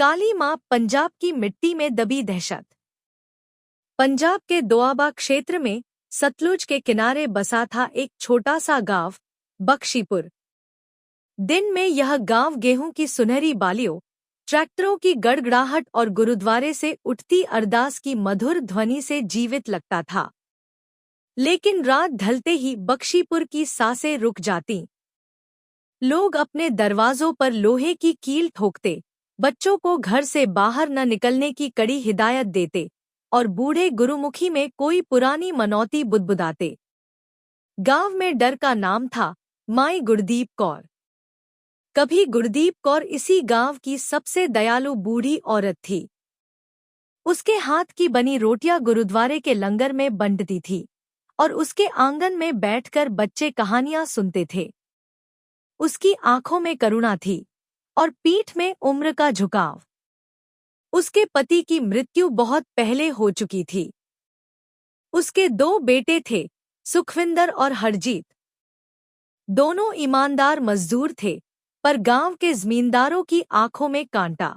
काली मां, पंजाब की मिट्टी में दबी दहशत। पंजाब के दोआबा क्षेत्र में सतलुज के किनारे बसा था एक छोटा सा गांव, बख्शीपुर। दिन में यह गांव गेहूं की सुनहरी बालियों, ट्रैक्टरों की गड़गड़ाहट और गुरुद्वारे से उठती अरदास की मधुर ध्वनि से जीवित लगता था। लेकिन रात ढलते ही बख्शीपुर की सांसें रुक जातीं। लोग अपने दरवाजों पर लोहे की कील ठोकते, बच्चों को घर से बाहर न निकलने की कड़ी हिदायत देते और बूढ़े गुरुमुखी में कोई पुरानी मनौती बुदबुदाते। गांव में डर का नाम था माई गुरदीप कौर। कभी गुरदीप कौर इसी गांव की सबसे दयालु बूढ़ी औरत थी। उसके हाथ की बनी रोटियां गुरुद्वारे के लंगर में बंटती थी और उसके आंगन में बैठकर बच्चे कहानियां सुनते थे। उसकी आंखों में करुणा थी और पीठ में उम्र का झुकाव। उसके पति की मृत्यु बहुत पहले हो चुकी थी। उसके 2 बेटे थे, सुखविंदर और हरजीत। दोनों ईमानदार मजदूर थे, पर गांव के जमींदारों की आंखों में कांटा।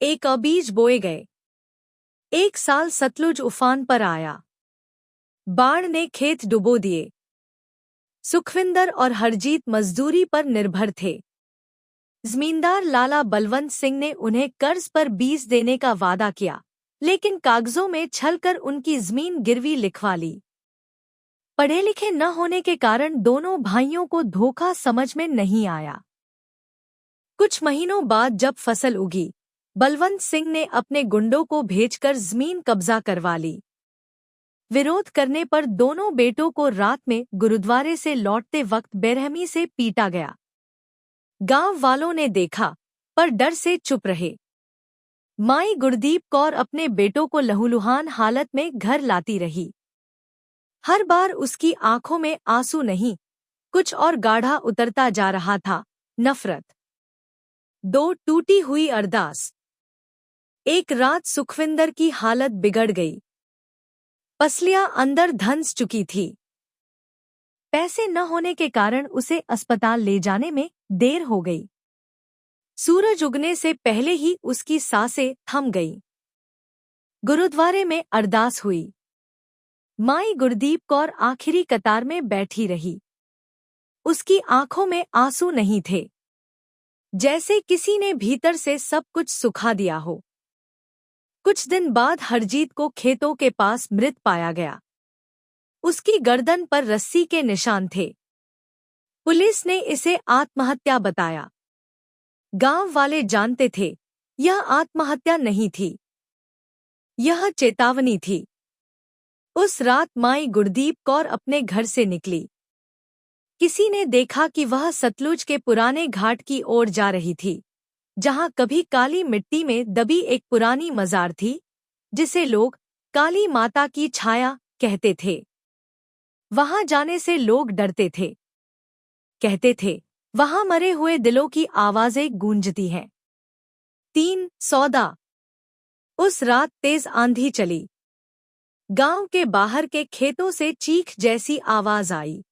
एक बीज बोए गए। एक साल सतलुज उफान पर आया। बाढ़ ने खेत डुबो दिए। सुखविंदर और हरजीत मजदूरी पर निर्भर थे। जमींदार लाला बलवंत सिंह ने उन्हें कर्ज पर बीज देने का वादा किया, लेकिन कागजों में छलकर उनकी जमीन गिरवी लिखवा ली। पढ़े लिखे न होने के कारण दोनों भाइयों को धोखा समझ में नहीं आया। कुछ महीनों बाद जब फसल उगी, बलवंत सिंह ने अपने गुंडों को भेजकर जमीन कब्जा करवा ली। विरोध करने पर दोनों बेटों को रात में गुरुद्वारे से लौटते वक्त बेरहमी से पीटा गया। गांव वालों ने देखा, पर डर से चुप रहे। माई गुरदीप कौर अपने बेटों को लहूलुहान हालत में घर लाती रही। हर बार उसकी आंखों में आंसू नहीं, कुछ और गाढ़ा उतरता जा रहा था, नफरत। 2 टूटी हुई अरदास। एक रात सुखविंदर की हालत बिगड़ गई। पसलियां अंदर धंस चुकी थी। पैसे न होने के कारण उसे अस्पताल ले जाने में देर हो गई। सूरज उगने से पहले ही उसकी सांसें थम गईं। गुरुद्वारे में अरदास हुई। माई गुरदीप कौर आखिरी कतार में बैठी रही। उसकी आंखों में आंसू नहीं थे, जैसे किसी ने भीतर से सब कुछ सुखा दिया हो। कुछ दिन बाद हरजीत को खेतों के पास मृत पाया गया। उसकी गर्दन पर रस्सी के निशान थे। पुलिस ने इसे आत्महत्या बताया। गांव वाले जानते थे, यह आत्महत्या नहीं थी, यह चेतावनी थी। उस रात माई गुरदीप कौर अपने घर से निकली। किसी ने देखा कि वह सतलुज के पुराने घाट की ओर जा रही थी, जहां कभी काली मिट्टी में दबी एक पुरानी मजार थी, जिसे लोग काली माता की छाया कहते थे। वहां जाने से लोग डरते थे। कहते थे, वहां मरे हुए दिलों की आवाजें गूंजती हैं। 3 सौदा। उस रात तेज आंधी चली। गांव के बाहर के खेतों से चीख जैसी आवाज आई।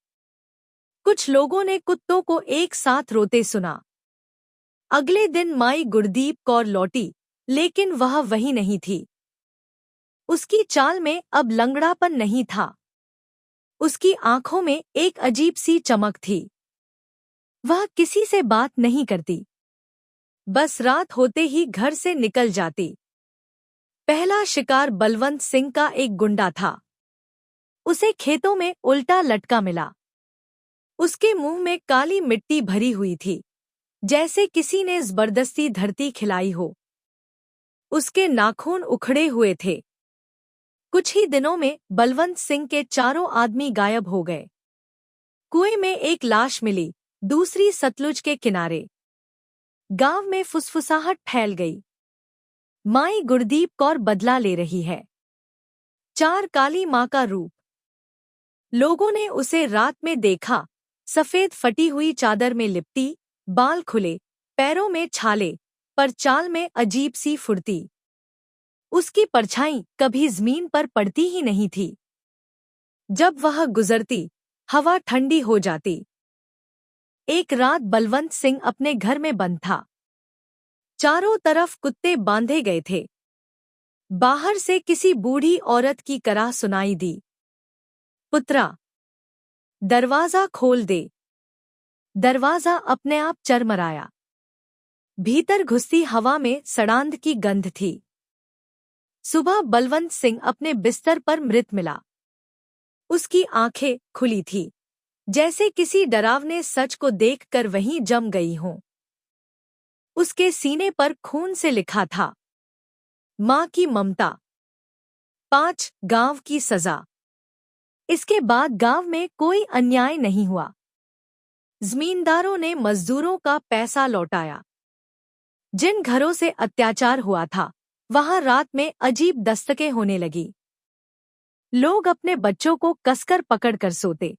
कुछ लोगों ने कुत्तों को एक साथ रोते सुना। अगले दिन माई गुरदीप कौर लौटी, लेकिन वह वही नहीं थी। उसकी चाल में अब लंगड़ापन नहीं था। उसकी आंखों में एक अजीब सी चमक थी। वह किसी से बात नहीं करती, बस रात होते ही घर से निकल जाती। पहला शिकार बलवंत सिंह का एक गुंडा था। उसे खेतों में उल्टा लटका मिला। उसके मुंह में काली मिट्टी भरी हुई थी, जैसे किसी ने जबरदस्ती धरती खिलाई हो। उसके नाखून उखड़े हुए थे। कुछ ही दिनों में बलवंत सिंह के 4 आदमी गायब हो गए। कुएं में एक लाश मिली, दूसरी सतलुज के किनारे। गांव में फुसफुसाहट फैल गई। माई गुरदीप कौर बदला ले रही है। 4 काली मां का रूप। लोगों ने उसे रात में देखा, सफेद फटी हुई चादर में लिपटी, बाल खुले, पैरों में छाले, पर चाल में अजीब सी फुर्ती। उसकी परछाई कभी जमीन पर पड़ती ही नहीं थी। जब वह गुजरती, हवा ठंडी हो जाती। एक रात बलवंत सिंह अपने घर में बंद था। चारों तरफ कुत्ते बांधे गए थे। बाहर से किसी बूढ़ी औरत की कराह सुनाई दी, पुत्रा, दरवाजा खोल दे। दरवाजा अपने आप चरमराया। भीतर घुसती हवा में सड़ांध की गंध थी। सुबह बलवंत सिंह अपने बिस्तर पर मृत मिला। उसकी आंखें खुली थी, जैसे किसी डरावने सच को देखकर वहीं जम गई हों। उसके सीने पर खून से लिखा था, मां की ममता, 5 गांव की सजा। इसके बाद गांव में कोई अन्याय नहीं हुआ। जमींदारों ने मजदूरों का पैसा लौटाया। जिन घरों से अत्याचार हुआ था, वहां रात में अजीब दस्तकें होने लगी। लोग अपने बच्चों को कसकर पकड़कर सोते।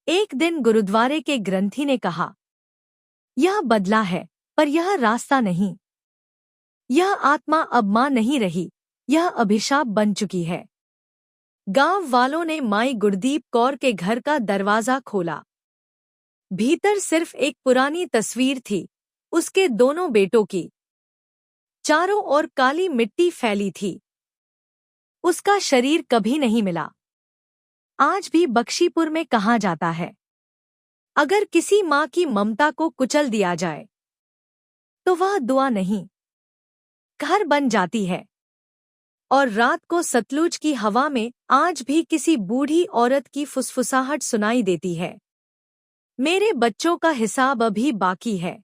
एक दिन गुरुद्वारे के ग्रंथी ने कहा, यह बदला है, पर यह रास्ता नहीं। यह आत्मा अब मां नहीं रही, यह अभिशाप बन चुकी है। गांव वालों ने माई गुरदीप कौर के घर का दरवाजा खोला। भीतर सिर्फ एक पुरानी तस्वीर थी, उसके दोनों बेटों की। चारों ओर काली मिट्टी फैली थी। उसका शरीर कभी नहीं मिला। आज भी बख्शीपुर में कहा जाता है, अगर किसी मां की ममता को कुचल दिया जाए तो वह दुआ नहीं, घर बन जाती है। और रात को सतलुज की हवा में आज भी किसी बूढ़ी औरत की फुसफुसाहट सुनाई देती है, मेरे बच्चों का हिसाब अभी बाकी है।